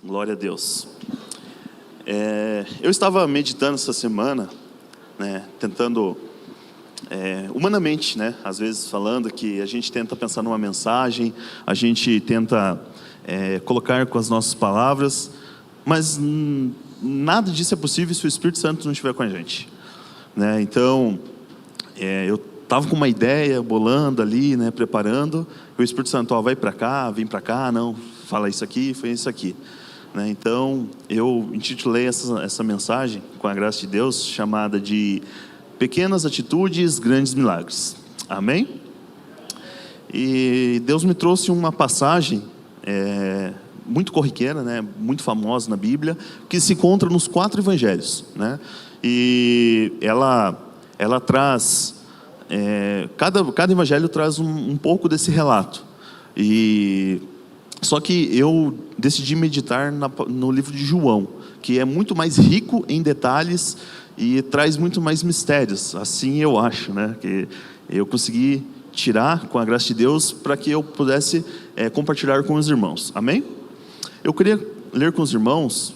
Glória a Deus. Eu estava meditando essa semana, né, tentando, humanamente, né, às vezes falando que a gente tenta pensar numa mensagem, a gente tenta colocar com as nossas palavras, mas nada disso é possível se o Espírito Santo não estiver com a gente, né? Então, eu estava com uma ideia, bolando ali, né, preparando, e o Espírito Santo, vai para cá, vem para cá, não, fala isso aqui, foi isso aqui. Então, eu intitulei essa mensagem, com a graça de Deus, chamada de Pequenas Atitudes, Grandes Milagres. Amém? E Deus me trouxe uma passagem muito corriqueira, né, muito famosa na Bíblia, que se encontra nos 4 evangelhos, né? E ela traz, cada evangelho traz um pouco desse relato. Só que eu decidi meditar no livro de João, que é muito mais rico em detalhes e traz muito mais mistérios. Assim eu acho, né? Que eu consegui tirar, com a graça de Deus, para que eu pudesse compartilhar com os irmãos. Amém? Eu queria ler com os irmãos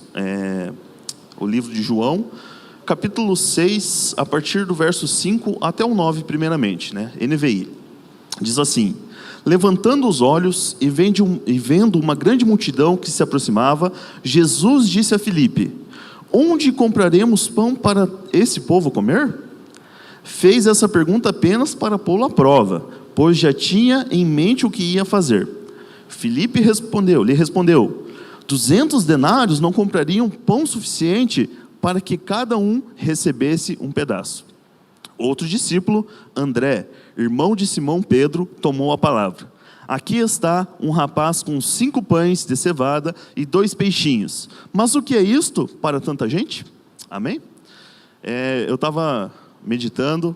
o livro de João, capítulo 6, a partir do verso 5 até o 9, primeiramente, né? NVI. Diz assim: levantando os olhos e vendo uma grande multidão que se aproximava, Jesus disse a Filipe: onde compraremos pão para esse povo comer? Fez essa pergunta apenas para pô-lo à prova, pois já tinha em mente o que ia fazer. Filipe lhe respondeu: 200 denários não comprariam pão suficiente para que cada um recebesse um pedaço. Outro discípulo, André, irmão de Simão Pedro, tomou a palavra. Aqui está um rapaz com 5 pães de cevada e 2 peixinhos. Mas o que é isto para tanta gente? Amém? Eu estava meditando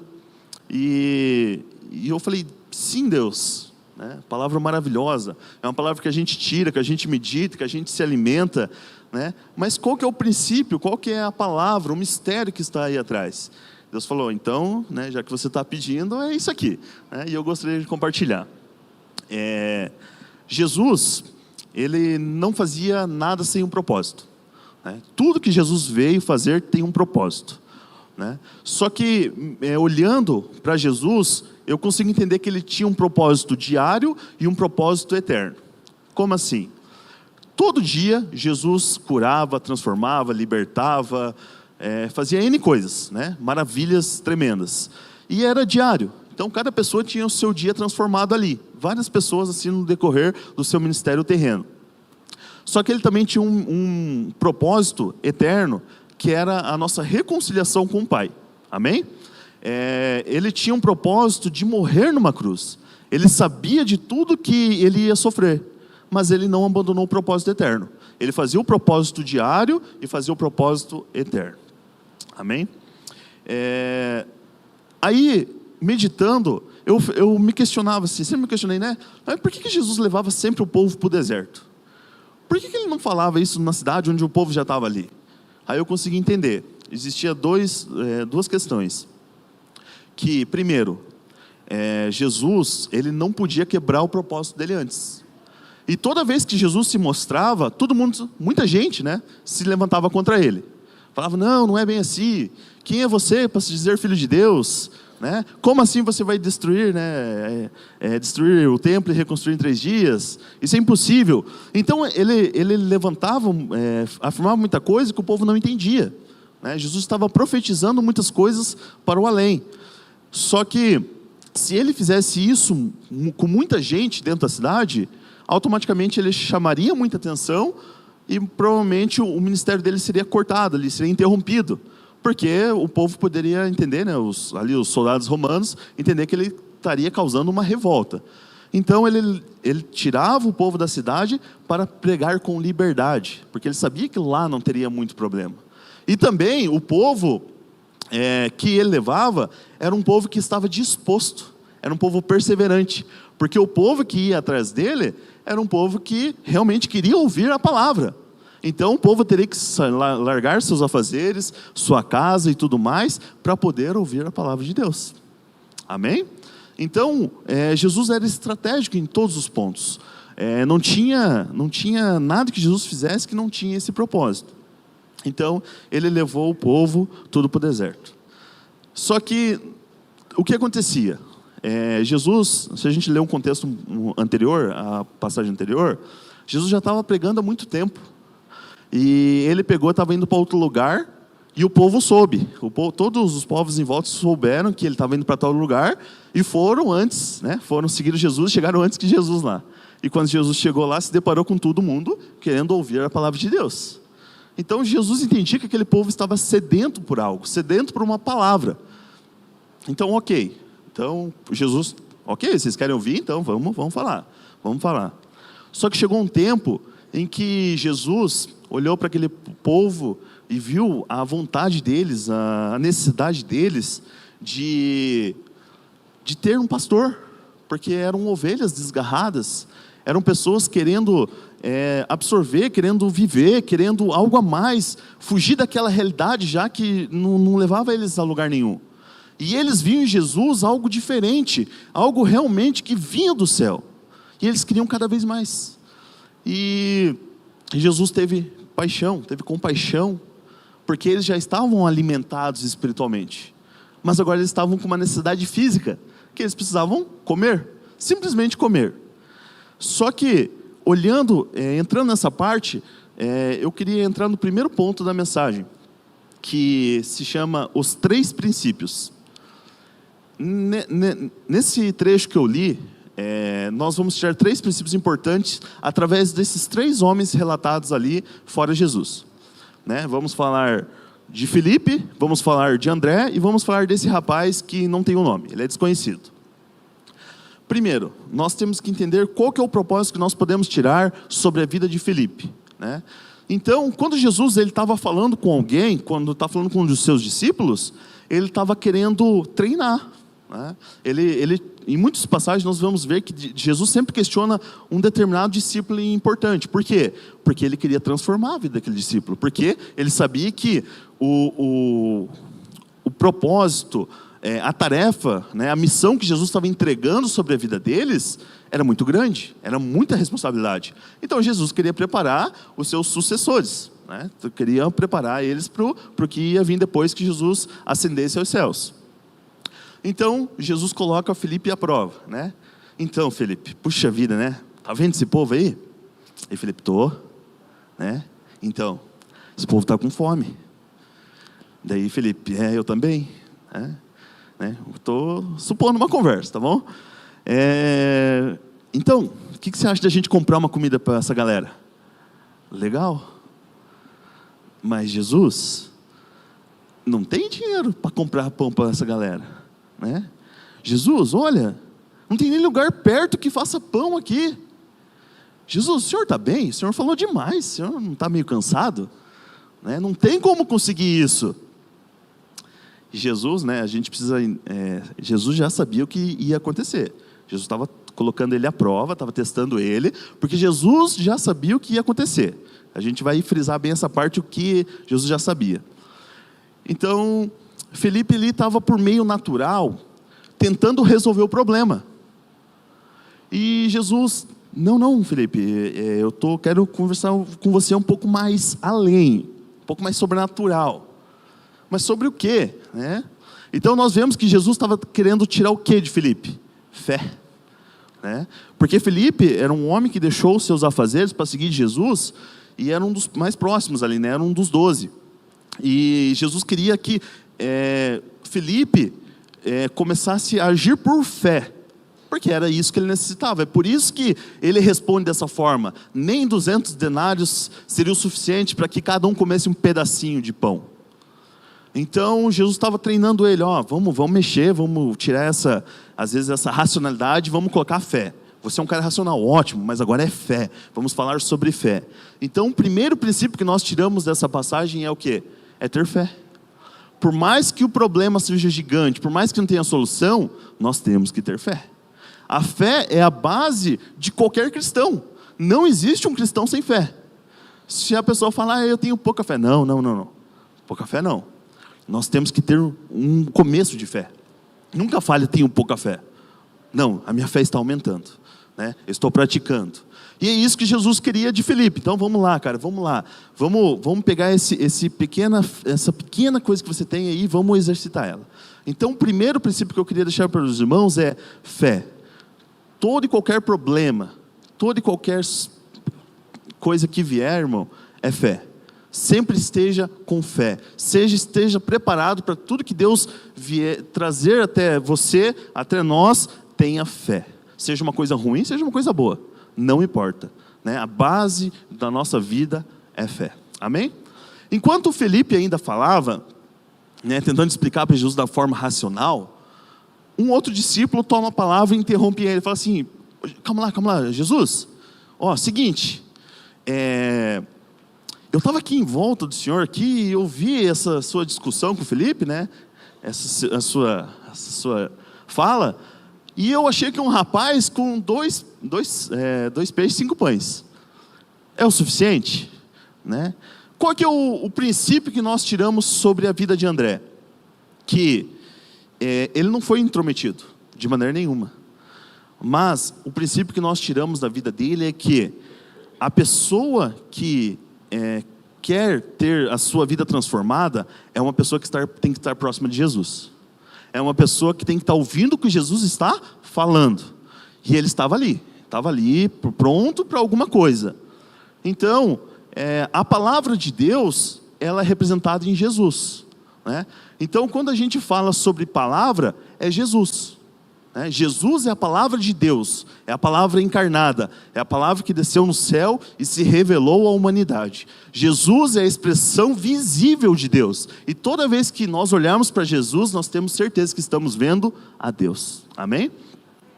e eu falei, sim, Deus, né? Palavra maravilhosa. É uma palavra que a gente tira, que a gente medita, que a gente se alimenta, né? Mas qual que é o princípio, qual que é a palavra, o mistério que está aí atrás? Deus falou, então, né, já que você está pedindo, é isso aqui, né? E eu gostaria de compartilhar. Jesus, ele não fazia nada sem um propósito, né? Tudo que Jesus veio fazer tem um propósito, né? Só que, olhando para Jesus, eu consigo entender que ele tinha um propósito diário e um propósito eterno. Como assim? Todo dia, Jesus curava, transformava, libertava, fazia N coisas, né? Maravilhas tremendas. E era diário. Então, cada pessoa tinha o seu dia transformado ali. Várias pessoas assim no decorrer do seu ministério terreno. Só que ele também tinha um propósito eterno, que era a nossa reconciliação com o Pai. Amém? Ele tinha um propósito de morrer numa cruz. Ele sabia de tudo que ele ia sofrer, mas ele não abandonou o propósito eterno. Ele fazia o propósito diário e fazia o propósito eterno. Amém? Aí, meditando, eu me questionava assim, sempre me questionei, né? Por que Jesus levava sempre o povo para o deserto? Por que ele não falava isso na cidade onde o povo já estava ali? Aí eu consegui entender. Existia duas questões. Que, primeiro, Jesus, ele não podia quebrar o propósito dele antes. E toda vez que Jesus se mostrava, muita gente, né, se levantava contra ele. Falava, não é bem assim. Quem é você para se dizer filho de Deus? Né? Como assim você vai destruir, né, destruir o templo e reconstruir em 3 dias? Isso é impossível. Então ele levantava, afirmava muita coisa que o povo não entendia, né? Jesus estava profetizando muitas coisas para o além. Só que se ele fizesse isso com muita gente dentro da cidade, automaticamente ele chamaria muita atenção e provavelmente o ministério dele seria cortado, ele seria interrompido, porque o povo poderia entender, né, os soldados romanos, entender que ele estaria causando uma revolta. Então ele tirava o povo da cidade para pregar com liberdade, porque ele sabia que lá não teria muito problema. E também o povo que ele levava era um povo que estava disposto, era um povo perseverante, porque o povo que ia atrás dele era um povo que realmente queria ouvir a palavra. Então o povo teria que largar seus afazeres, sua casa e tudo mais, para poder ouvir a palavra de Deus. Amém? Então, Jesus era estratégico em todos os pontos. Não tinha nada que Jesus fizesse que não tinha esse propósito. Então, ele levou o povo tudo para o deserto. Só que, o que acontecia? Jesus, se a gente ler um contexto anterior, a passagem anterior, Jesus já estava pregando há muito tempo. E ele estava indo para outro lugar, e o povo soube. Todos os povos em volta souberam que ele estava indo para tal lugar, e foram antes, foram seguir Jesus, chegaram antes que Jesus lá. E quando Jesus chegou lá, se deparou com todo mundo, querendo ouvir a palavra de Deus. Então Jesus entendia que aquele povo estava sedento por algo, sedento por uma palavra. Então, ok. Então, Jesus, ok, vocês querem ouvir? Então, vamos falar. Vamos falar. Só que chegou um tempo em que Jesus olhou para aquele povo e viu a vontade deles, a necessidade deles de ter um pastor, porque eram ovelhas desgarradas, eram pessoas querendo absorver, querendo viver, querendo algo a mais, fugir daquela realidade já que não levava eles a lugar nenhum. E eles viam em Jesus algo diferente, algo realmente que vinha do céu. E eles queriam cada vez mais. E Jesus teve paixão, teve compaixão, porque eles já estavam alimentados espiritualmente. Mas agora eles estavam com uma necessidade física, que eles precisavam comer, simplesmente comer. Só que, entrando nessa parte, eu queria entrar no primeiro ponto da mensagem, que se chama Os Três Princípios. Nesse trecho que eu li, nós vamos tirar 3 princípios importantes através desses 3 homens relatados ali fora Jesus. Vamos falar de Filipe, vamos falar de André e vamos falar desse rapaz que não tem um nome, ele é desconhecido. Primeiro, nós temos que entender qual que é o propósito que nós podemos tirar sobre a vida de Filipe. Então, quando Jesus estava falando com alguém, quando está falando com um dos seus discípulos, ele estava querendo treinar. Em muitas passagens nós vamos ver que Jesus sempre questiona um determinado discípulo importante. Por quê? Porque ele queria transformar a vida daquele discípulo. Porque ele sabia que o propósito, a tarefa, a missão que Jesus estava entregando sobre a vida deles era muito grande, era muita responsabilidade. Então Jesus queria preparar os seus sucessores, queria preparar eles para o que ia vir depois que Jesus ascendesse aos céus. Então Jesus coloca Filipe à prova. Então Filipe, puxa vida, tá vendo esse povo aí? E Filipe, tô. Então, esse povo está com fome. Daí Filipe, eu também. Estou supondo uma conversa, tá bom? Então, o que você acha da gente comprar uma comida para essa galera? Legal. Mas Jesus não tem dinheiro para comprar pão para essa galera. Jesus, olha, não tem nem lugar perto que faça pão aqui. Jesus, o senhor está bem? O senhor falou demais, o senhor não está meio cansado? Não tem como conseguir isso. Jesus, a gente precisa. Jesus já sabia o que ia acontecer. Jesus estava colocando ele à prova, estava testando ele, porque Jesus já sabia o que ia acontecer. A gente vai frisar bem essa parte, o que Jesus já sabia. Então, Filipe estava por meio natural, tentando resolver o problema. E Jesus, não, Filipe, quero conversar com você um pouco mais além, um pouco mais sobrenatural. Mas sobre o quê? Então nós vemos que Jesus estava querendo tirar o quê de Filipe? Fé. Porque Filipe era um homem que deixou os seus afazeres para seguir Jesus, e era um dos mais próximos ali, era um dos 12. E Jesus queria que Filipe começasse a agir por fé, porque era isso que ele necessitava. É por isso que ele responde dessa forma: nem 200 denários seria o suficiente para que cada um comesse um pedacinho de pão. Então Jesus estava treinando ele, vamos mexer, vamos tirar às vezes essa racionalidade, vamos colocar fé. Você é um cara racional, ótimo, mas agora é fé. Vamos falar sobre fé. Então o primeiro princípio que nós tiramos dessa passagem é o quê? É ter fé. Por mais que o problema seja gigante, por mais que não tenha solução, nós temos que ter fé. A fé é a base de qualquer cristão. Não existe um cristão sem fé. Se a pessoa falar, eu tenho pouca fé. Não. Pouca fé não. Nós temos que ter um começo de fé. Nunca fale, tenho pouca fé. Não, a minha fé está aumentando. Eu estou praticando. E é isso que Jesus queria de Felipe. Então vamos lá, cara, vamos lá. Vamos pegar essa pequena coisa que você tem aí e vamos exercitar ela. Então o primeiro princípio que eu queria deixar para os irmãos é fé. Todo e qualquer problema, toda e qualquer coisa que vier, irmão, é fé. Sempre esteja com fé. Esteja preparado para tudo que Deus vier trazer até você, até nós, tenha fé. Seja uma coisa ruim, seja uma coisa boa. Não importa, né? A base da nossa vida é fé. Amém? Enquanto Felipe ainda falava, né, tentando explicar para Jesus da forma racional, um outro discípulo toma a palavra e interrompe ele. Fala assim, calma lá, Jesus. Seguinte, eu estava aqui em volta do senhor aqui e eu vi essa sua discussão com o Felipe, né? Essa sua fala. E eu achei que um rapaz com dois peixes e 5 pães é o suficiente, né? Qual que é o princípio que nós tiramos sobre a vida de André? Que ele não foi intrometido, de maneira nenhuma. Mas o princípio que nós tiramos da vida dele é que a pessoa que quer ter a sua vida transformada é uma pessoa que tem que estar próxima de Jesus. É uma pessoa que tem que estar ouvindo o que Jesus está falando. E ele estava ali pronto para alguma coisa. Então, a palavra de Deus, ela é representada em Jesus, né? Então, quando a gente fala sobre palavra, é Jesus, né? Jesus é a palavra de Deus, é a palavra encarnada, é a palavra que desceu no céu e se revelou à humanidade. Jesus é a expressão visível de Deus. E toda vez que nós olharmos para Jesus, nós temos certeza que estamos vendo a Deus. Amém?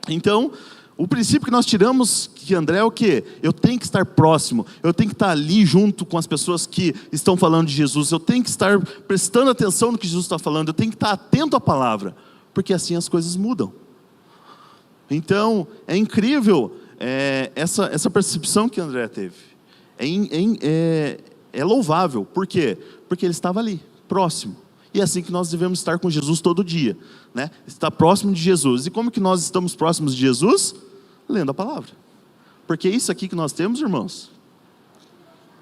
Então, o princípio que nós tiramos de André é o quê? Eu tenho que estar próximo, eu tenho que estar ali junto com as pessoas que estão falando de Jesus, eu tenho que estar prestando atenção no que Jesus está falando, eu tenho que estar atento à palavra, porque assim as coisas mudam. Então, é incrível essa percepção que André teve. É louvável. Por quê? Porque ele estava ali, próximo. E é assim que nós devemos estar com Jesus todo dia, né? Estar próximo de Jesus. E como que nós estamos próximos de Jesus? Lendo a palavra. Porque é isso aqui que nós temos, irmãos,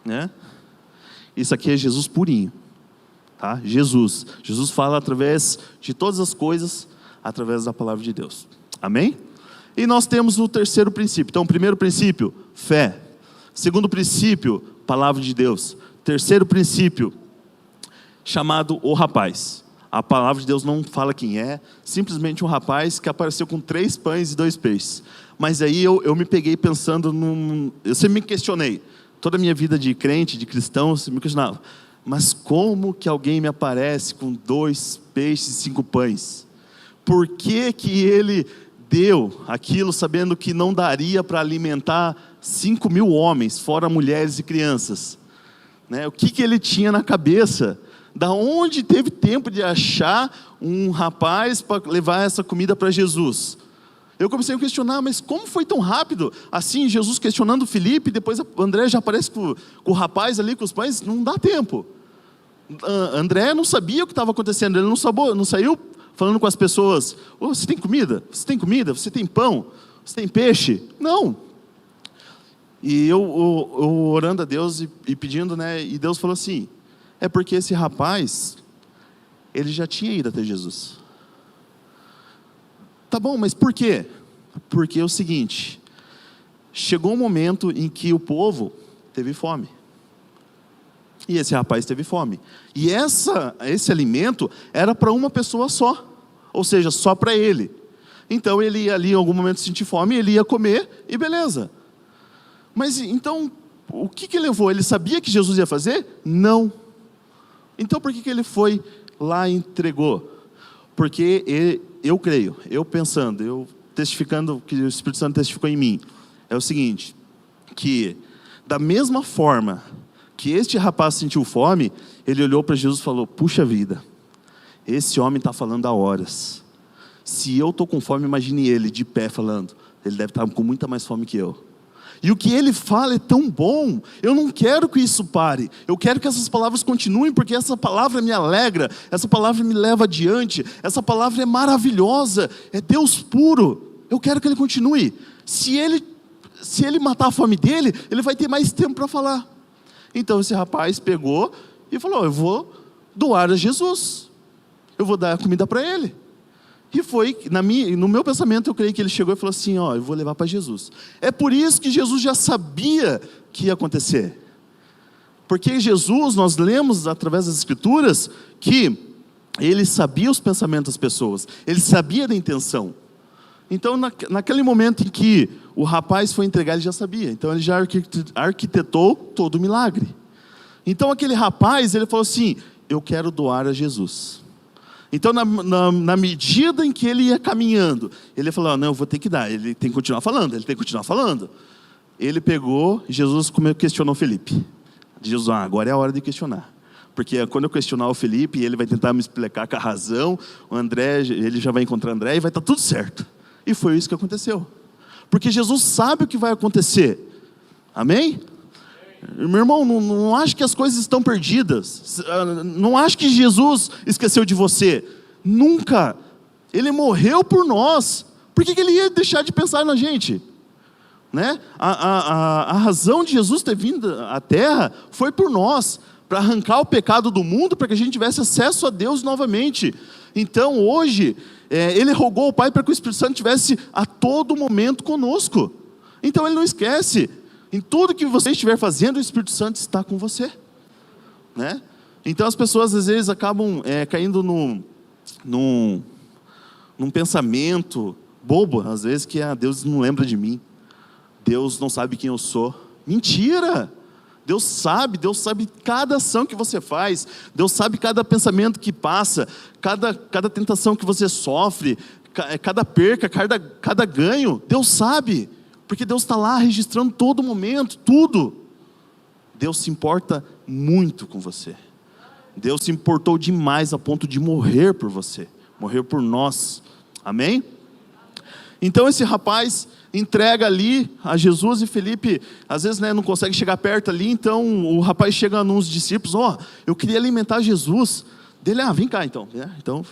né? Isso aqui é Jesus purinho, tá? Jesus fala através de todas as coisas, através da palavra de Deus. Amém? E nós temos o terceiro princípio. Então, o primeiro princípio, fé. Segundo princípio, palavra de Deus. Terceiro princípio, chamado o rapaz. A palavra de Deus não fala quem é, simplesmente um rapaz que apareceu com 3 pães e 2 peixes. Mas aí eu me peguei pensando eu sempre me questionei, toda a minha vida de crente, de cristão, eu sempre me questionava, mas como que alguém me aparece com 2 peixes e 5 pães? Por que que ele deu aquilo sabendo que não daria para alimentar 5.000 homens, fora mulheres e crianças, né? O que ele tinha na cabeça? Da onde teve tempo de achar um rapaz para levar essa comida para Jesus? Eu comecei a questionar, mas como foi tão rápido? Assim, Jesus questionando Felipe, depois André já aparece com o rapaz ali, com os pães, não dá tempo. André não sabia o que estava acontecendo, ele não saiu falando com as pessoas, você tem comida? Você tem comida? Você tem pão? Você tem peixe? Não. E eu orando a Deus e pedindo, né? E Deus falou assim, é porque esse rapaz, ele já tinha ido até Jesus. Tá bom, mas por quê? Porque é o seguinte, chegou um momento em que o povo teve fome. E esse rapaz teve fome. E esse alimento era para uma pessoa só. Ou seja, só para ele. Então ele ia ali em algum momento sentir fome, ele ia comer e beleza. Mas então, o que levou? Ele sabia que Jesus ia fazer? Não. Então por que ele foi lá e entregou? Porque eu creio, eu pensando, eu testificando, que o Espírito Santo testificou em mim, é o seguinte, que da mesma forma que este rapaz sentiu fome, ele olhou para Jesus e falou, puxa vida, esse homem está falando há horas. Se eu estou com fome, imagine ele de pé falando, ele deve estar com muita mais fome que eu. E o que ele fala é tão bom, eu não quero que isso pare, eu quero que essas palavras continuem, porque essa palavra me alegra, essa palavra me leva adiante, essa palavra é maravilhosa, é Deus puro, eu quero que ele continue. Se ele se ele matar a fome dele, ele vai ter mais tempo para falar. Então esse rapaz pegou e falou: eu vou doar a Jesus, eu vou dar a comida para ele. E foi, no meu pensamento, eu creio que ele chegou e falou assim: eu vou levar para Jesus. É por isso que Jesus já sabia que ia acontecer. Porque Jesus, nós lemos através das Escrituras, que ele sabia os pensamentos das pessoas, ele sabia da intenção. Então, naquele momento em que o rapaz foi entregar, ele já sabia. Então, ele já arquitetou todo o milagre. Então, aquele rapaz, ele falou assim: eu quero doar a Jesus. Então, na medida em que ele ia caminhando, ele falou: não, eu vou ter que dar. Ele tem que continuar falando, Ele pegou, Jesus questionou Felipe. Jesus: agora é a hora de questionar. Porque quando eu questionar o Felipe, ele vai tentar me explicar com a razão, o André, ele já vai encontrar o André e vai estar tudo certo. E foi isso que aconteceu. Porque Jesus sabe o que vai acontecer. Amém? Meu irmão, não ache que as coisas estão perdidas. Não ache que Jesus esqueceu de você. Nunca. Ele morreu por nós. Por que ele ia deixar de pensar na gente? Né? A razão de Jesus ter vindo à terra foi por nós, para arrancar o pecado do mundo, para que a gente tivesse acesso a Deus novamente. Então hoje, ele rogou ao Pai para que o Espírito Santo estivesse a todo momento conosco. Então ele não esquece. Em tudo que você estiver fazendo, o Espírito Santo está com você, né? Então as pessoas às vezes acabam caindo num pensamento bobo, às vezes, que Deus não lembra de mim, Deus não sabe quem eu sou. Mentira! Deus sabe cada ação que você faz, Deus sabe cada pensamento que passa, cada tentação que você sofre, cada perca, cada ganho. Deus sabe, porque Deus está lá registrando todo momento, tudo. Deus se importa muito com você. Deus se importou demais a ponto de morrer por você, morrer por nós. Amém? Então esse rapaz entrega ali a Jesus, e Felipe, às vezes, não consegue chegar perto ali. Então o rapaz chega nos discípulos: eu queria alimentar Jesus. Dele: vem cá então. Então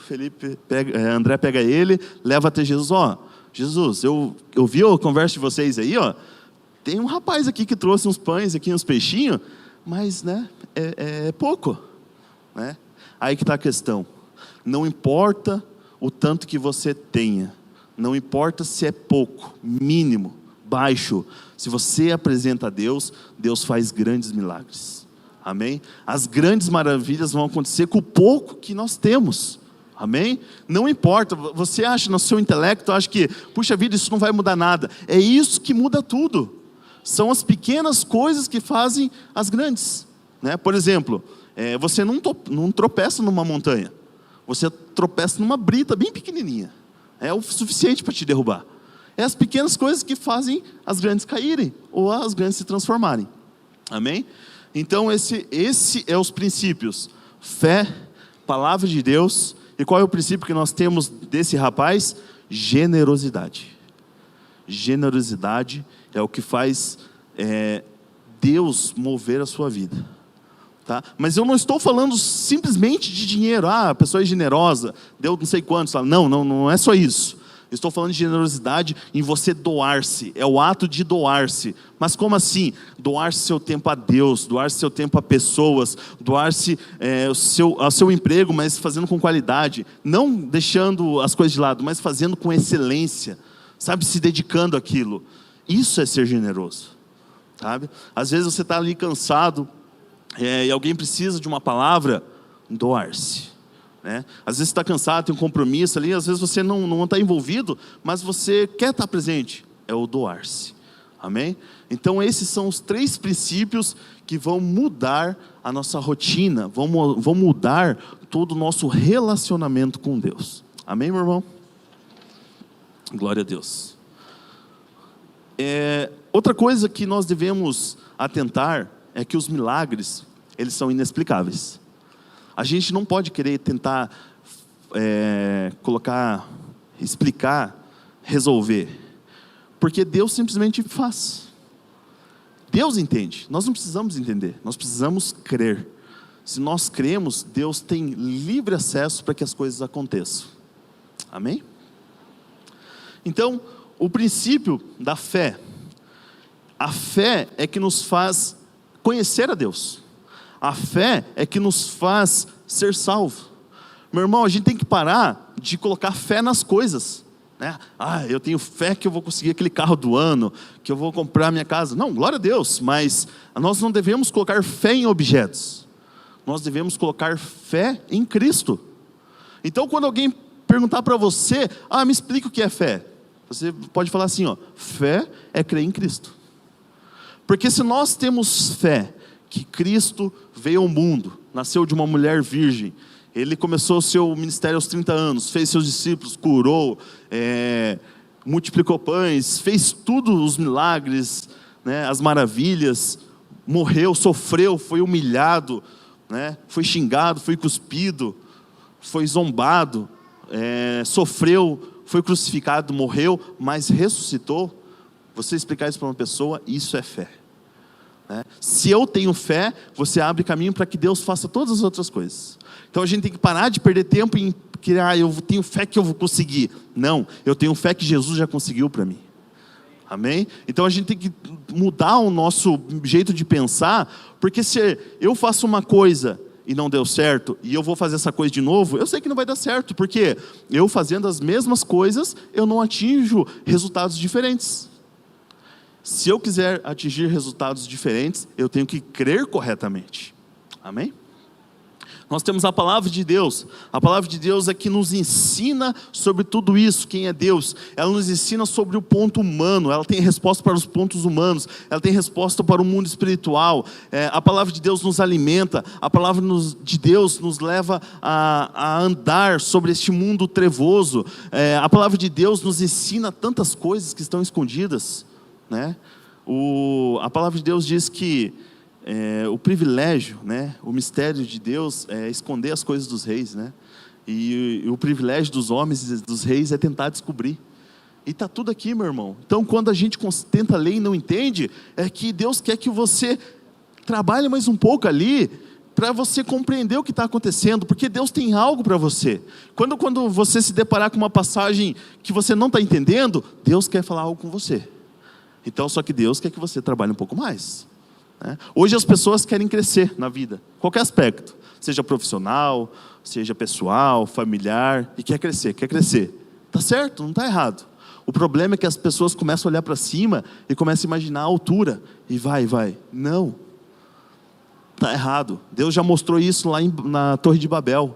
André pega ele, leva até Jesus. Jesus, eu vi a conversa de vocês aí, tem um rapaz aqui que trouxe uns pães aqui, uns peixinhos, mas é pouco, né? Aí que está a questão. Não importa o tanto que você tenha, não importa se é pouco, mínimo, baixo, se você apresenta a Deus, Deus faz grandes milagres. Amém? As grandes maravilhas vão acontecer com o pouco que nós temos. Amém? Não importa, você acha no seu intelecto, acha que, puxa vida, isso não vai mudar nada. É isso que muda tudo. São as pequenas coisas que fazem as grandes, né? Por exemplo, você não tropeça numa montanha, você tropeça numa brita bem pequenininha. É o suficiente para te derrubar. É as pequenas coisas que fazem as grandes caírem, ou as grandes se transformarem. Amém? Então esse é os princípios: fé, palavra de Deus. E qual é o princípio que nós temos desse rapaz? Generosidade. Generosidade é o que faz Deus mover a sua vida, tá? Mas eu não estou falando simplesmente de dinheiro. A pessoa é generosa, deu não sei quantos. Não é só isso. Estou falando de generosidade em você doar-se. É o ato de doar-se. Mas como assim? Doar-se seu tempo a Deus, doar-se seu tempo a pessoas, doar-se ao seu emprego, mas fazendo com qualidade. Não deixando as coisas de lado, mas fazendo com excelência. Sabe? Se dedicando àquilo. Isso é ser generoso. Sabe? Às vezes você está ali cansado, e alguém precisa de uma palavra, doar-se. Às vezes você está cansado, tem um compromisso ali, às vezes você não está envolvido, mas você quer estar presente. É o doar-se. Amém? Então esses são os 3 princípios que vão mudar a nossa rotina, vão mudar todo o nosso relacionamento com Deus. Amém, meu irmão? Glória a Deus. Outra coisa que nós devemos atentar é que os milagres, eles são inexplicáveis. A gente não pode querer tentar explicar, resolver, porque Deus simplesmente faz. Deus entende, nós não precisamos entender, nós precisamos crer. Se nós cremos, Deus tem livre acesso para que as coisas aconteçam. Amém? Então, o princípio da fé A fé é que nos faz conhecer a Deus. A fé é que nos faz ser salvo. Meu irmão, a gente tem que parar de colocar fé nas coisas, né? Eu tenho fé que eu vou conseguir aquele carro do ano, que eu vou comprar minha casa. Não, glória a Deus, mas nós não devemos colocar fé em objetos. Nós devemos colocar fé em Cristo. Então, quando alguém perguntar para você, me explica o que é fé. Você pode falar assim, fé é crer em Cristo. Porque se nós temos fé que Cristo veio ao mundo, nasceu de uma mulher virgem, ele começou o seu ministério aos 30 anos, fez seus discípulos, curou, multiplicou pães, fez tudo os milagres, né, as maravilhas, morreu, sofreu, foi humilhado, né, foi xingado, foi cuspido, foi zombado, sofreu, foi crucificado, morreu, mas ressuscitou. Você explicar isso para uma pessoa, isso é fé, né? Se eu tenho fé, você abre caminho para que Deus faça todas as outras coisas. Então a gente tem que parar de perder tempo em que eu tenho fé que eu vou conseguir. Não, eu tenho fé que Jesus já conseguiu para mim. Amém? Então a gente tem que mudar o nosso jeito de pensar, porque se eu faço uma coisa e não deu certo, e eu vou fazer essa coisa de novo, eu sei que não vai dar certo, porque eu fazendo as mesmas coisas, eu não atinjo resultados diferentes. Se eu quiser atingir resultados diferentes, eu tenho que crer corretamente. Amém? Nós temos a palavra de Deus. A palavra de Deus é que nos ensina sobre tudo isso, quem é Deus. Ela nos ensina sobre o ponto humano. Ela tem resposta para os pontos humanos. Ela tem resposta para o mundo espiritual. A palavra de Deus nos alimenta. A palavra de Deus nos leva a andar sobre este mundo trevoso. A palavra de Deus nos ensina tantas coisas que estão escondidas, né? A palavra de Deus diz que o privilégio, né, o mistério de Deus é esconder as coisas dos reis, né? E o privilégio dos homens e dos reis é tentar descobrir. E está tudo aqui, meu irmão. Então, quando a gente tenta ler e não entende, é que Deus quer que você trabalhe mais um pouco ali, para você compreender o que está acontecendo, porque Deus tem algo para você. Quando você se deparar com uma passagem que você não está entendendo, Deus quer falar algo com você. Então, só que Deus quer que você trabalhe um pouco mais, né? Hoje as pessoas querem crescer na vida, qualquer aspecto, seja profissional, seja pessoal, familiar, e quer crescer. Está certo, não está errado. O problema é que as pessoas começam a olhar para cima e começam a imaginar a altura, e vai. Não, está errado. Deus já mostrou isso lá na Torre de Babel.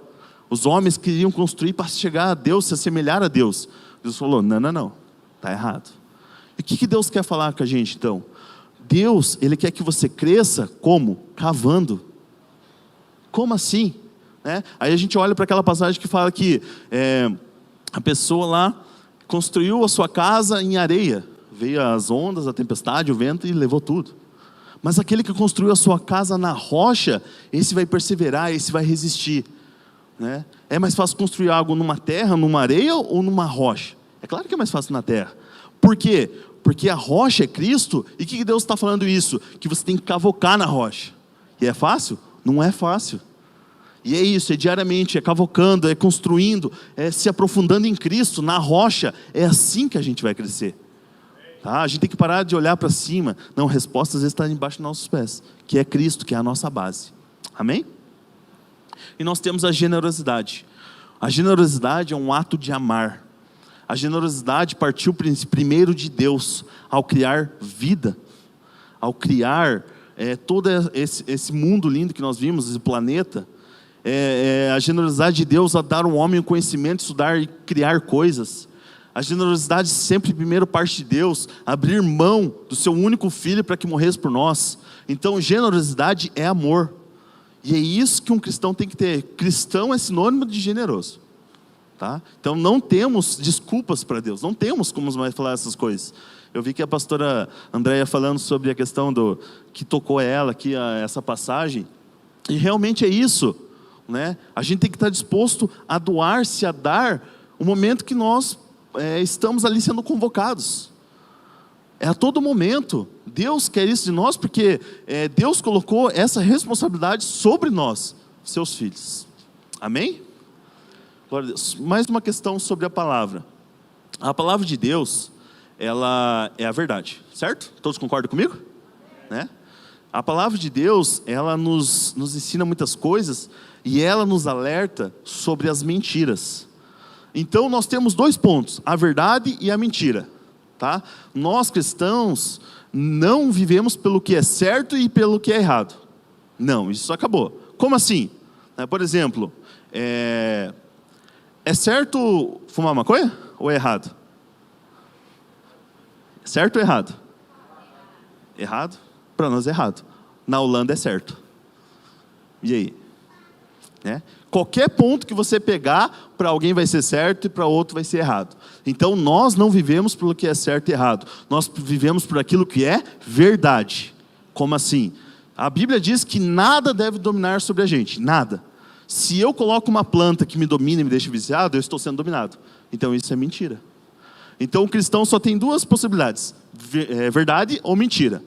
Os homens queriam construir para chegar a Deus, se assemelhar a Deus. Deus falou, não, está errado. E o que Deus quer falar com a gente então? Deus, Ele quer que você cresça como? Cavando. Como assim? Aí a gente olha para aquela passagem que fala que a pessoa lá construiu a sua casa em areia. Veio as ondas, a tempestade, o vento e levou tudo. Mas aquele que construiu a sua casa na rocha, esse vai perseverar, esse vai resistir, né? É mais fácil construir algo numa terra, numa areia ou numa rocha? É claro que é mais fácil na terra. Por quê? Porque a rocha é Cristo. E o que Deus está falando isso? Que você tem que cavocar na rocha. E é fácil? Não é fácil. E é isso, é diariamente, é cavocando, é construindo, é se aprofundando em Cristo, na rocha. É assim que a gente vai crescer, tá? A gente tem que parar de olhar para cima. Não, a resposta às vezes está embaixo dos nossos pés, que é Cristo, que é a nossa base. Amém? E nós temos a generosidade. A generosidade é um ato de amar. A generosidade partiu primeiro de Deus, ao criar vida, ao criar todo esse mundo lindo que nós vimos, esse planeta. A generosidade de Deus a dar ao homem o conhecimento, estudar e criar coisas. A generosidade sempre primeiro parte de Deus, abrir mão do seu único filho para que morresse por nós. Então generosidade é amor. E é isso que um cristão tem que ter. Cristão é sinônimo de generoso. Tá? Então não temos desculpas para Deus, não temos como mais falar essas coisas. Eu vi que a pastora Andréia falando sobre a questão que tocou ela aqui, essa passagem, e realmente é isso, né? A gente tem que estar disposto a doar-se, a dar o momento que nós estamos ali sendo convocados. É a todo momento. Deus quer isso de nós porque Deus colocou essa responsabilidade sobre nós, seus filhos. Amém? Glória a Deus. Mais uma questão sobre a palavra. A palavra de Deus, ela é a verdade, certo? Todos concordam comigo? Né? A palavra de Deus, ela nos ensina muitas coisas e ela nos alerta sobre as mentiras. Então nós temos 2 pontos, a verdade e a mentira. Tá? Nós cristãos não vivemos pelo que é certo e pelo que é errado. Não, isso acabou. Como assim? Por exemplo, é certo fumar maconha ou é errado? Certo ou errado? Errado? Para nós é errado. Na Holanda é certo. E aí? Qualquer ponto que você pegar, para alguém vai ser certo e para outro vai ser errado. Então nós não vivemos pelo que é certo e errado. Nós vivemos por aquilo que é verdade. Como assim? A Bíblia diz que nada deve dominar sobre a gente. Nada. Se eu coloco uma planta que me domina e me deixa viciado, eu estou sendo dominado. Então isso é mentira. Então o cristão só tem 2 possibilidades. Verdade ou mentira.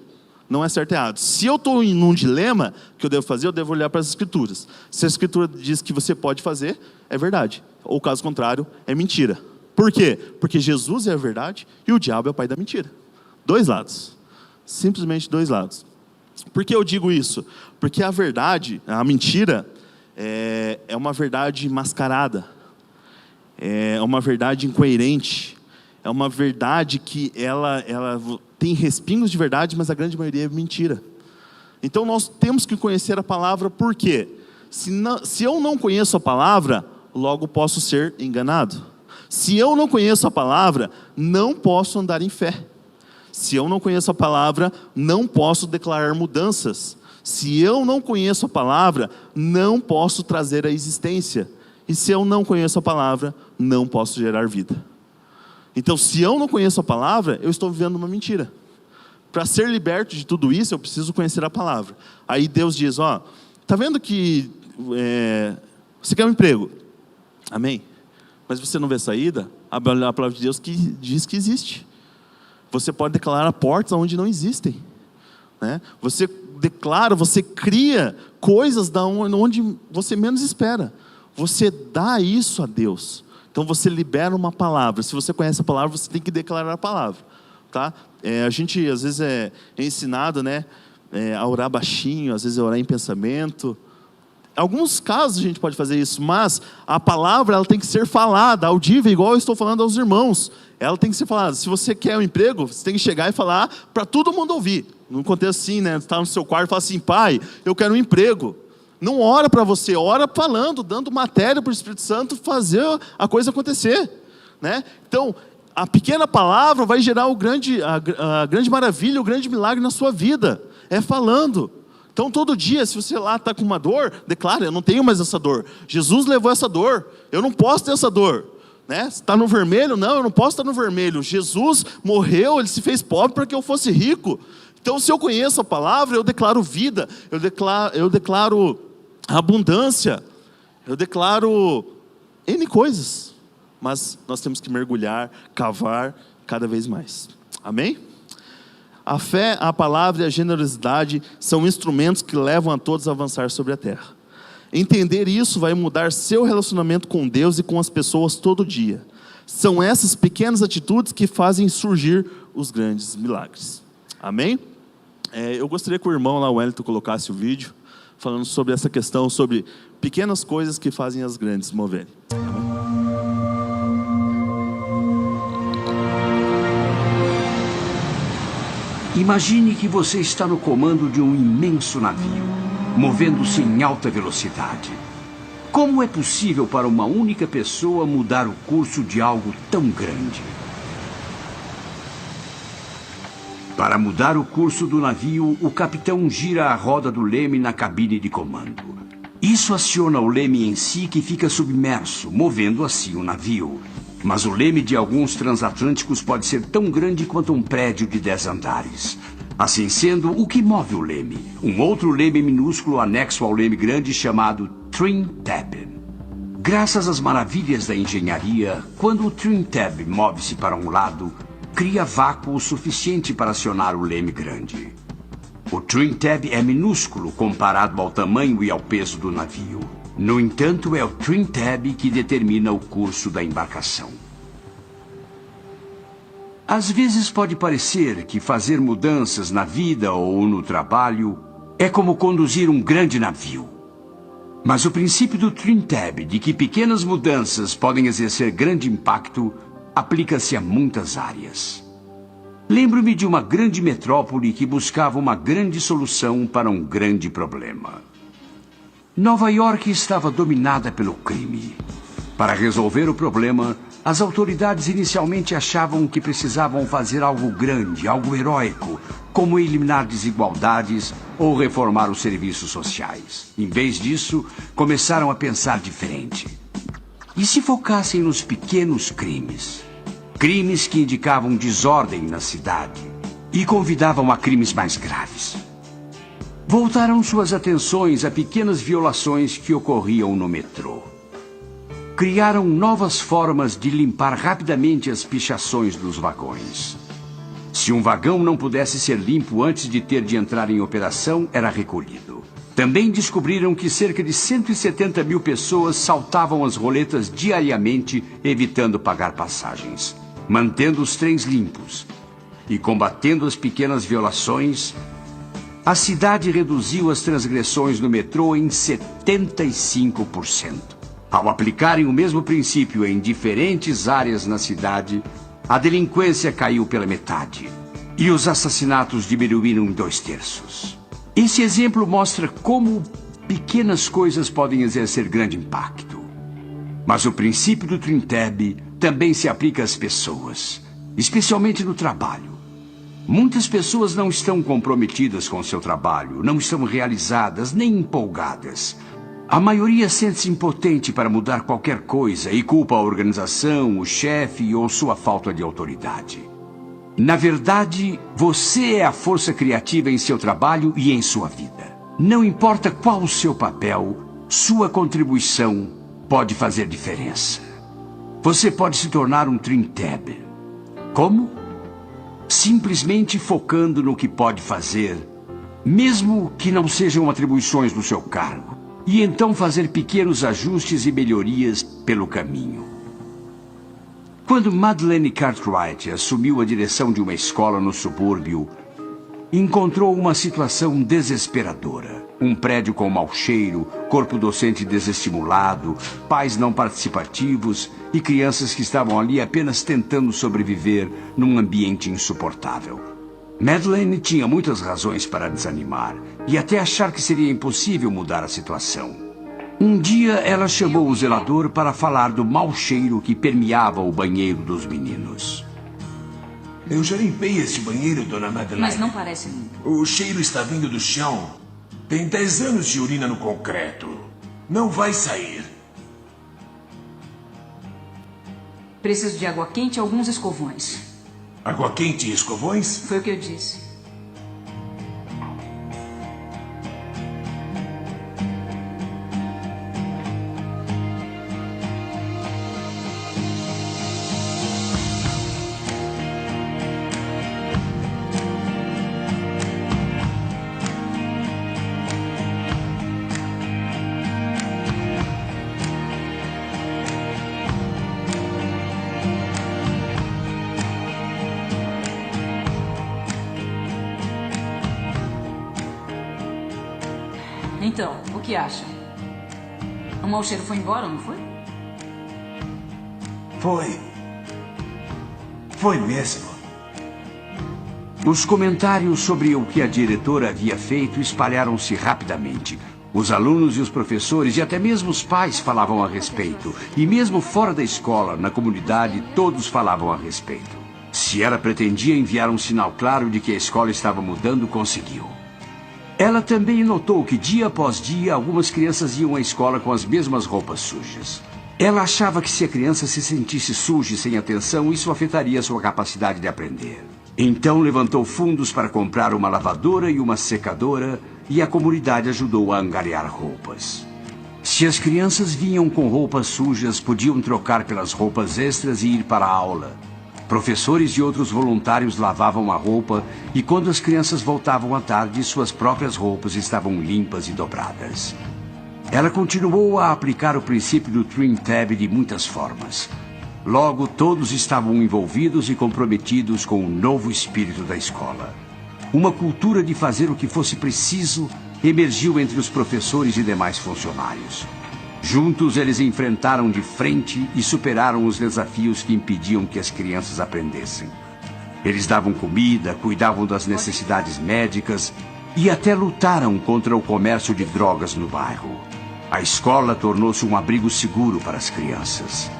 Não é certo e errado. Se eu estou em um dilema, o que eu devo fazer? Eu devo olhar para as Escrituras. Se a Escritura diz que você pode fazer, é verdade. Ou caso contrário, é mentira. Por quê? Porque Jesus é a verdade e o diabo é o pai da mentira. 2 lados. Simplesmente 2 lados. Por que eu digo isso? Porque a verdade, a mentira, é uma verdade mascarada. É uma verdade incoerente. É uma verdade que ela tem respingos de verdade, mas a grande maioria é mentira. Então nós temos que conhecer a palavra, por quê? Se eu não conheço a palavra, logo posso ser enganado. Se eu não conheço a palavra, não posso andar em fé. Se eu não conheço a palavra, não posso declarar mudanças. Se eu não conheço a palavra, não posso trazer a existência. E se eu não conheço a palavra, não posso gerar vida. Então, se eu não conheço a palavra, eu estou vivendo uma mentira. Para ser liberto de tudo isso, eu preciso conhecer a palavra. Aí Deus diz, tá vendo que você quer um emprego? Amém? Mas você não vê saída? A palavra de Deus que diz que existe. Você pode declarar portas onde não existem. Você declara, você cria coisas onde você menos espera. Você dá isso a Deus. Então você libera uma palavra. Se você conhece a palavra, você tem que declarar a palavra. Tá? A gente às vezes é ensinado a orar baixinho, às vezes é orar em pensamento. Em alguns casos a gente pode fazer isso, mas a palavra ela tem que ser falada, audível, igual eu estou falando aos irmãos. Ela tem que ser falada. Se você quer um emprego, você tem que chegar e falar para todo mundo ouvir. Num contexto assim, você está no seu quarto e fala assim, pai, eu quero um emprego. Não ora para você, ora falando, dando matéria para o Espírito Santo fazer a coisa acontecer. Então, a pequena palavra vai gerar a grande maravilha, o grande milagre na sua vida. É falando. Então, todo dia, se você lá está com uma dor, declara, eu não tenho mais essa dor. Jesus levou essa dor, eu não posso ter essa dor. Está no vermelho? Não, eu não posso estar no vermelho. Jesus morreu, Ele se fez pobre para que eu fosse rico. Então, se eu conheço a palavra, eu declaro vida, eu declaro abundância, eu declaro N coisas, mas nós temos que mergulhar, cavar cada vez mais. Amém? A fé, a palavra e a generosidade são instrumentos que levam a todos a avançar sobre a terra. Entender isso vai mudar seu relacionamento com Deus e com as pessoas todo dia. São essas pequenas atitudes que fazem surgir os grandes milagres. Amém? Eu gostaria que o irmão lá, o Wellington, colocasse o vídeo falando sobre essa questão, sobre pequenas coisas que fazem as grandes moverem. Imagine que você está no comando de um imenso navio, movendo-se em alta velocidade. Como é possível para uma única pessoa mudar o curso de algo tão grande? Para mudar o curso do navio, o capitão gira a roda do leme na cabine de comando. Isso aciona o leme em si, que fica submerso, movendo assim o navio. Mas o leme de alguns transatlânticos pode ser tão grande quanto um prédio de 10 andares. Assim sendo, o que move o leme? Um outro leme minúsculo anexo ao leme grande chamado Trim Tab. Graças às maravilhas da engenharia, quando o Trim Tab move-se para um lado, cria vácuo suficiente para acionar o leme grande. O Trim Tab é minúsculo comparado ao tamanho e ao peso do navio. No entanto, é o Trim Tab que determina o curso da embarcação. Às vezes pode parecer que fazer mudanças na vida ou no trabalho é como conduzir um grande navio. Mas o princípio do Twin Tab, de que pequenas mudanças podem exercer grande impacto, aplica-se a muitas áreas. Lembro-me de uma grande metrópole que buscava uma grande solução para um grande problema. Nova York estava dominada pelo crime. Para resolver o problema, as autoridades inicialmente achavam que precisavam fazer algo grande, algo heróico, como eliminar desigualdades ou reformar os serviços sociais. Em vez disso, começaram a pensar diferente. E se focassem nos pequenos crimes? Crimes que indicavam desordem na cidade e convidavam a crimes mais graves. Voltaram suas atenções a pequenas violações que ocorriam no metrô. Criaram novas formas de limpar rapidamente as pichações dos vagões. Se um vagão não pudesse ser limpo antes de ter de entrar em operação, era recolhido. Também descobriram que cerca de 170 mil pessoas saltavam as roletas diariamente, evitando pagar passagens, mantendo os trens limpos e combatendo as pequenas violações. A cidade reduziu as transgressões no metrô em 75%. Ao aplicarem o mesmo princípio em diferentes áreas na cidade, a delinquência caiu pela metade e os assassinatos diminuíram em 2/3. Esse exemplo mostra como pequenas coisas podem exercer grande impacto. Mas o princípio do Twin Tab também se aplica às pessoas, especialmente no trabalho. Muitas pessoas não estão comprometidas com seu trabalho, não estão realizadas nem empolgadas. A maioria sente-se impotente para mudar qualquer coisa e culpa a organização, o chefe ou sua falta de autoridade. Na verdade, você é a força criativa em seu trabalho e em sua vida. Não importa qual o seu papel, sua contribuição pode fazer diferença. Você pode se tornar um Twin Tab. Como? Simplesmente focando no que pode fazer, mesmo que não sejam atribuições do seu cargo. E então fazer pequenos ajustes e melhorias pelo caminho. Quando Madeleine Cartwright assumiu a direção de uma escola no subúrbio, encontrou uma situação desesperadora. Um prédio com mau cheiro, corpo docente desestimulado, pais não participativos e crianças que estavam ali apenas tentando sobreviver num ambiente insuportável. Madeleine tinha muitas razões para desanimar e até achar que seria impossível mudar a situação. Um dia ela chamou o zelador para falar do mau cheiro que permeava o banheiro dos meninos. Eu já limpei este banheiro, dona Madeleine. Mas não parece limpo. O cheiro está vindo do chão. Tem 10 anos de urina no concreto. Não vai sair. Preciso de água quente e alguns escovões. Água quente e escovões? Foi o que eu disse. Então, o que acha? O mau cheiro foi embora, não foi? Foi mesmo. Os comentários sobre o que a diretora havia feito espalharam-se rapidamente. Os alunos e os professores e até mesmo os pais falavam a respeito. E mesmo fora da escola, na comunidade, todos falavam a respeito. Se ela pretendia enviar um sinal claro de que a escola estava mudando, conseguiu. Ela também notou que dia após dia algumas crianças iam à escola com as mesmas roupas sujas. Ela achava que se a criança se sentisse suja e sem atenção, isso afetaria sua capacidade de aprender. Então levantou fundos para comprar uma lavadora e uma secadora e a comunidade ajudou a angariar roupas. Se as crianças vinham com roupas sujas, podiam trocar pelas roupas extras e ir para a aula. Professores e outros voluntários lavavam a roupa e quando as crianças voltavam à tarde, suas próprias roupas estavam limpas e dobradas. Ela continuou a aplicar o princípio do Twin Tab de muitas formas. Logo, todos estavam envolvidos e comprometidos com o novo espírito da escola. Uma cultura de fazer o que fosse preciso emergiu entre os professores e demais funcionários. Juntos, eles enfrentaram de frente e superaram os desafios que impediam que as crianças aprendessem. Eles davam comida, cuidavam das necessidades médicas e até lutaram contra o comércio de drogas no bairro. A escola tornou-se um abrigo seguro para as crianças.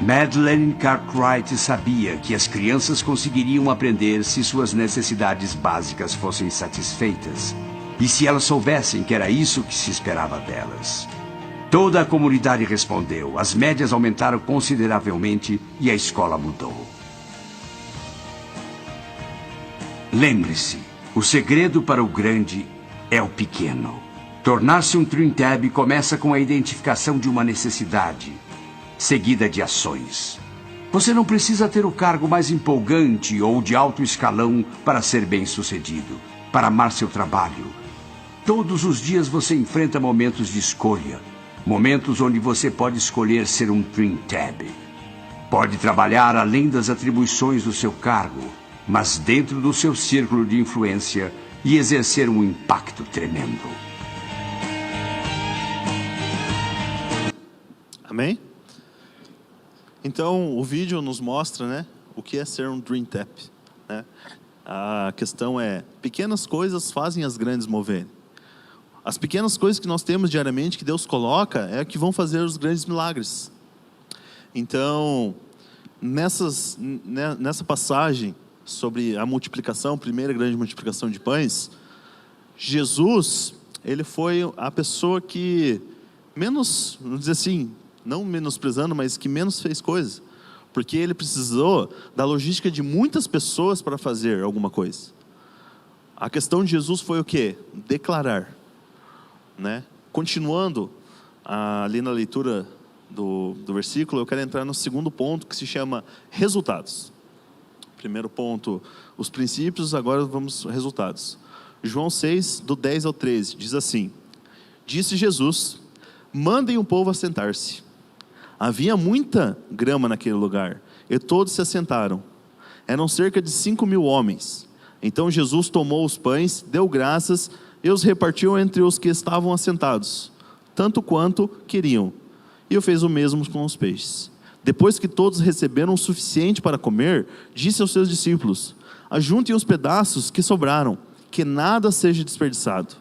Madeleine Cartwright sabia que as crianças conseguiriam aprender se suas necessidades básicas fossem satisfeitas e se elas soubessem que era isso que se esperava delas. Toda a comunidade respondeu, as médias aumentaram consideravelmente e a escola mudou. Lembre-se, o segredo para o grande é o pequeno. Tornar-se um Twin Tab começa com a identificação de uma necessidade, seguida de ações. Você não precisa ter o cargo mais empolgante ou de alto escalão para ser bem-sucedido, para amar seu trabalho. Todos os dias você enfrenta momentos de escolha, momentos onde você pode escolher ser um Twin Tab. Pode trabalhar além das atribuições do seu cargo, mas dentro do seu círculo de influência e exercer um impacto tremendo. Amém? Então, o vídeo nos mostra, né, o que é ser um Dream Tap, né? A questão é, pequenas coisas fazem as grandes moverem. As pequenas coisas que nós temos diariamente, que Deus coloca, é que vão fazer os grandes milagres. Então, nessa passagem sobre a multiplicação, primeira grande multiplicação de pães, Jesus, ele foi a pessoa que menos, vamos dizer assim, não menosprezando, mas que menos fez coisa, porque ele precisou da logística de muitas pessoas para fazer alguma coisa. A questão de Jesus foi o quê? Declarar, né? Continuando ali na leitura do versículo, eu quero entrar no segundo ponto, que se chama resultados. Primeiro ponto, os princípios, agora vamos aos resultados. João 6, do 10 ao 13, diz assim: Disse Jesus, mandem o povo assentar-se. Havia muita grama naquele lugar, e todos se assentaram. Eram cerca de 5.000 homens. Então Jesus tomou os pães, deu graças, e os repartiu entre os que estavam assentados, tanto quanto queriam. E fez o mesmo com os peixes. Depois que todos receberam o suficiente para comer, disse aos seus discípulos: ajuntem os pedaços que sobraram, que nada seja desperdiçado.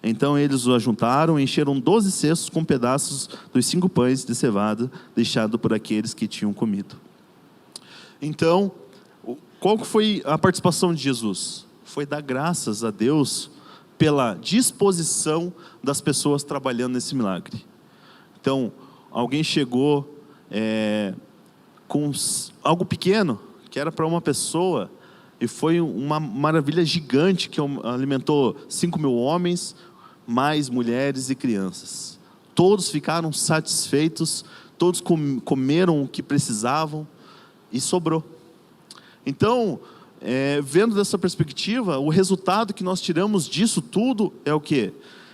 Então eles o ajuntaram e encheram 12 cestos com pedaços dos 5 pães de cevada, deixado por aqueles que tinham comido. Então, qual foi a participação de Jesus? Foi dar graças a Deus pela disposição das pessoas trabalhando nesse milagre. Então, alguém chegou com algo pequeno, que era para uma pessoa, e foi uma maravilha gigante, que alimentou 5.000 homens, mais mulheres e crianças. Todos ficaram satisfeitos, todos comeram o que precisavam, e sobrou. Então, vendo dessa perspectiva, o resultado que nós tiramos disso tudo é o quê?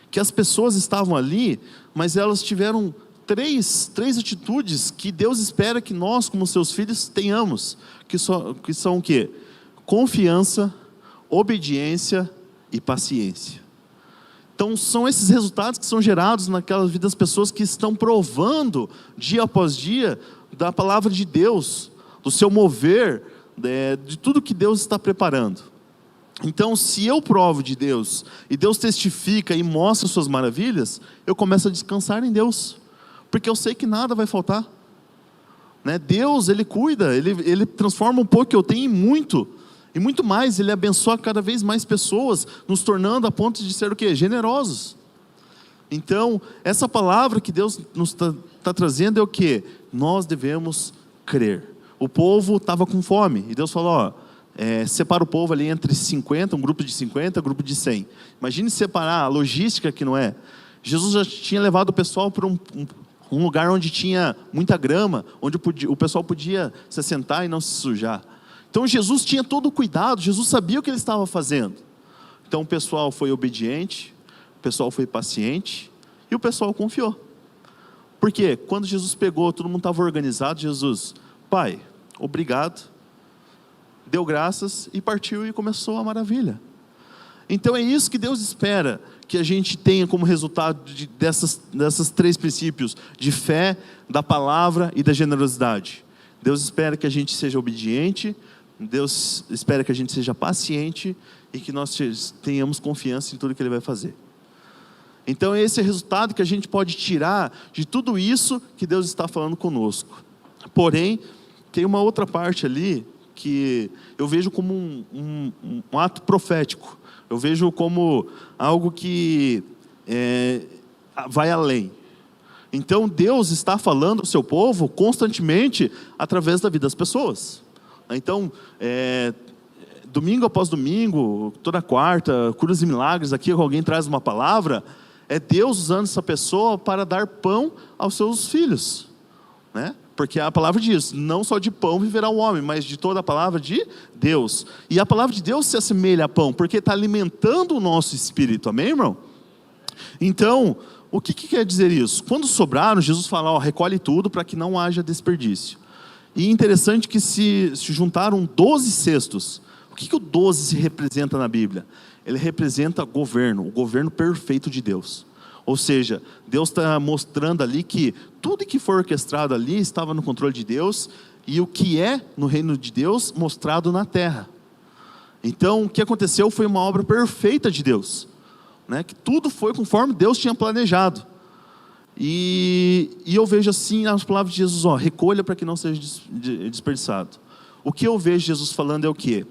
Que as pessoas estavam ali, mas elas tiveram três atitudes que Deus espera que nós, como seus filhos, tenhamos, que são o quê? Confiança, obediência e paciência. Então, são esses resultados que são gerados naquela vida das pessoas que estão provando, dia após dia, da palavra de Deus, do seu mover, de tudo que Deus está preparando. Então, se eu provo de Deus, e Deus testifica e mostra suas maravilhas, eu começo a descansar em Deus, porque eu sei que nada vai faltar, né? Deus, Ele cuida, Ele transforma um pouco que eu tenho em muito, e muito mais. Ele abençoa cada vez mais pessoas, nos tornando a ponto de ser o quê? Generosos. Então, essa palavra que Deus nos está trazendo é o quê? Nós devemos crer. O povo estava com fome, e Deus falou, separa o povo ali entre 50, um grupo de 50, um grupo de 100. Imagine separar a logística que não é. Jesus já tinha levado o pessoal para um lugar onde tinha muita grama, onde o pessoal podia se assentar e não se sujar. Então Jesus tinha todo o cuidado, Jesus sabia o que ele estava fazendo. Então o pessoal foi obediente, o pessoal foi paciente e o pessoal confiou. Por quê? Quando Jesus pegou, todo mundo estava organizado, Jesus, Pai, obrigado, deu graças e partiu e começou a maravilha. Então é isso que Deus espera que a gente tenha como resultado dessas 3 princípios, de fé, da palavra e da generosidade. Deus espera que a gente seja obediente, Deus espera que a gente seja paciente e que nós tenhamos confiança em tudo que Ele vai fazer. Então esse é o resultado que a gente pode tirar de tudo isso que Deus está falando conosco. Porém, tem uma outra parte ali que eu vejo como um ato profético. Eu vejo como algo que vai além. Então Deus está falando ao seu povo constantemente através da vida das pessoas. Então, domingo após domingo, toda quarta, curas e milagres, aqui alguém traz uma palavra, é Deus usando essa pessoa para dar pão aos seus filhos, né? Porque a palavra diz, não só de pão viverá o homem, mas de toda a palavra de Deus. E a palavra de Deus se assemelha a pão, porque está alimentando o nosso espírito, amém, irmão? Então, o que quer dizer isso? Quando sobraram, Jesus fala, recolhe tudo para que não haja desperdício. E interessante que se juntaram 12 cestos. O que o 12 se representa na Bíblia? Ele representa o governo perfeito de Deus. Ou seja, Deus está mostrando ali que tudo que foi orquestrado ali estava no controle de Deus, e o que é no reino de Deus mostrado na terra. Então o que aconteceu foi uma obra perfeita de Deus, né? Que tudo foi conforme Deus tinha planejado. E eu vejo assim as palavras de Jesus, recolha para que não seja desperdiçado. O que eu vejo Jesus falando é o quê?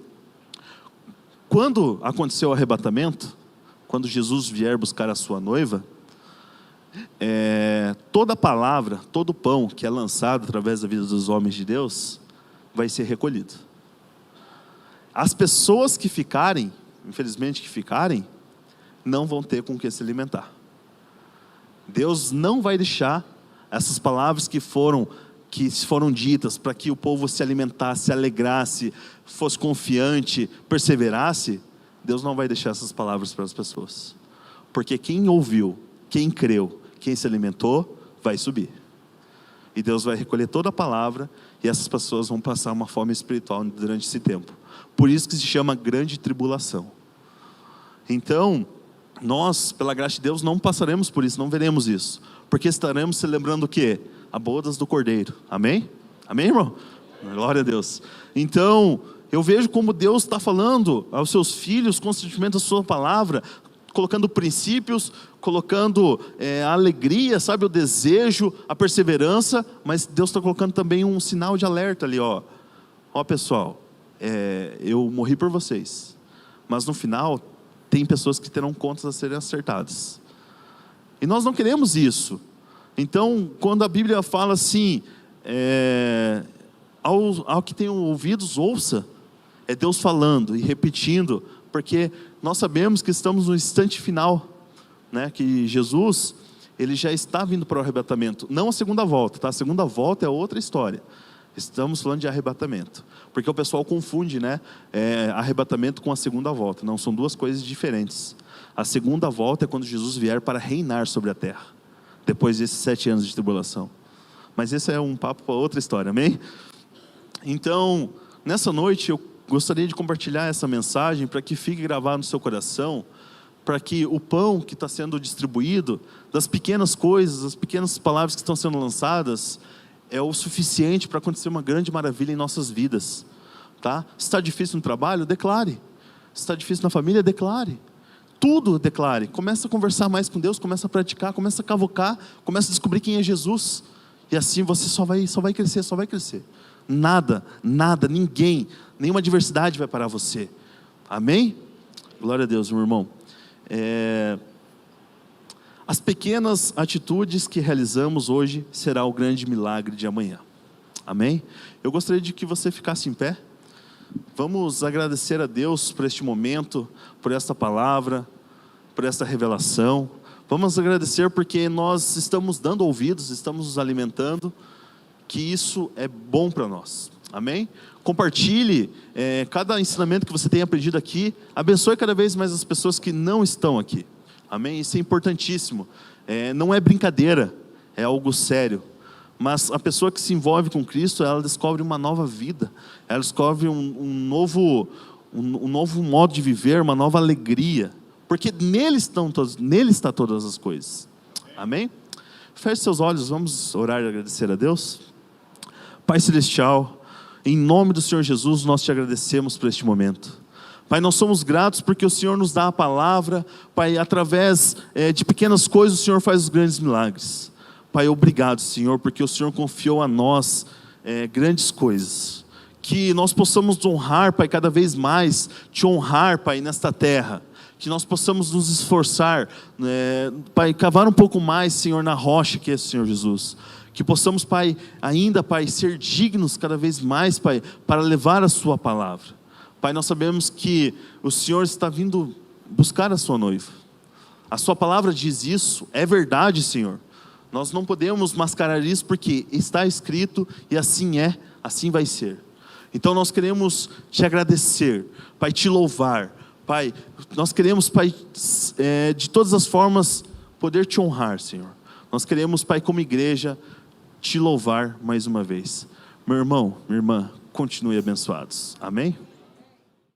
Quando aconteceu o arrebatamento, quando Jesus vier buscar a sua noiva, toda palavra, todo pão que é lançado através da vida dos homens de Deus, vai ser recolhido. As pessoas que ficarem, infelizmente que ficarem, não vão ter com o que se alimentar. Deus não vai deixar essas palavras que foram ditas para que o povo se alimentasse, se alegrasse, fosse confiante, perseverasse. Deus não vai deixar essas palavras para as pessoas, porque quem ouviu, quem creu, quem se alimentou, vai subir. E Deus vai recolher toda a palavra, e essas pessoas vão passar uma fome espiritual durante esse tempo. Por isso que se chama grande tribulação. Então, nós, pela graça de Deus, não passaremos por isso, não veremos isso, porque estaremos celebrando o quê? A bodas do Cordeiro. Amém? Amém, irmão? Glória a Deus. Então, eu vejo como Deus está falando aos seus filhos constantemente a sua palavra, colocando princípios, colocando a alegria, sabe, o desejo, a perseverança, mas Deus está colocando também um sinal de alerta ali, pessoal, eu morri por vocês, mas no final tem pessoas que terão contas a serem acertadas, e nós não queremos isso. Então, quando a Bíblia fala assim, ao que tem ouvidos, ouça, é Deus falando e repetindo, porque nós sabemos que estamos no instante final, né? Que Jesus, Ele já está vindo para o arrebatamento, não a segunda volta, tá? A segunda volta é outra história, estamos falando de arrebatamento, porque o pessoal confunde, né? Arrebatamento com a segunda volta, não, são duas coisas diferentes. A segunda volta é quando Jesus vier para reinar sobre a terra, depois desses 7 anos de tribulação, mas esse é um papo para outra história, amém? Então, nessa noite eu gostaria de compartilhar essa mensagem para que fique gravado no seu coração, para que o pão que está sendo distribuído, das pequenas coisas, das pequenas palavras que estão sendo lançadas, é o suficiente para acontecer uma grande maravilha em nossas vidas, tá? Se está difícil no trabalho, declare. Se está difícil na família, declare. Tudo declare. Começa a conversar mais com Deus, começa a praticar, começa a cavocar, começa a descobrir quem é Jesus, e assim você só vai crescer, só vai crescer. Nada, ninguém, nenhuma adversidade vai parar você. Amém? Glória a Deus, meu irmão. As pequenas atitudes que realizamos hoje será o grande milagre de amanhã. Amém? Eu gostaria de que você ficasse em pé. Vamos agradecer a Deus por este momento, por esta palavra, por esta revelação. Vamos agradecer porque nós estamos dando ouvidos, estamos nos alimentando, que isso é bom para nós, amém? Compartilhe cada ensinamento que você tem aprendido aqui, abençoe cada vez mais as pessoas que não estão aqui, amém? Isso é importantíssimo, não é brincadeira, é algo sério. Mas a pessoa que se envolve com Cristo, ela descobre uma nova vida, ela descobre um novo modo de viver, uma nova alegria, porque nele está todas as coisas. Amém? Feche seus olhos, vamos orar e agradecer a Deus. Pai Celestial, em nome do Senhor Jesus, nós te agradecemos por este momento. Pai, nós somos gratos porque o Senhor nos dá a palavra. Pai, através de pequenas coisas o Senhor faz os grandes milagres. Pai, obrigado, Senhor, porque o Senhor confiou a nós grandes coisas. Que nós possamos honrar, Pai, cada vez mais, te honrar, Pai, nesta terra. Que nós possamos nos esforçar, Pai, cavar um pouco mais, Senhor, na rocha que é o Senhor Jesus. Que possamos, Pai, ainda, Pai, ser dignos cada vez mais, Pai, para levar a sua palavra. Pai, nós sabemos que o Senhor está vindo buscar a sua noiva. A sua palavra diz isso, é verdade, Senhor. Nós não podemos mascarar isso porque está escrito e assim é, assim vai ser. Então nós queremos te agradecer, Pai, te louvar. Pai, nós queremos, Pai, de todas as formas poder te honrar, Senhor. Nós queremos, Pai, como igreja, te louvar mais uma vez. Meu irmão, minha irmã, continue abençoados. Amém?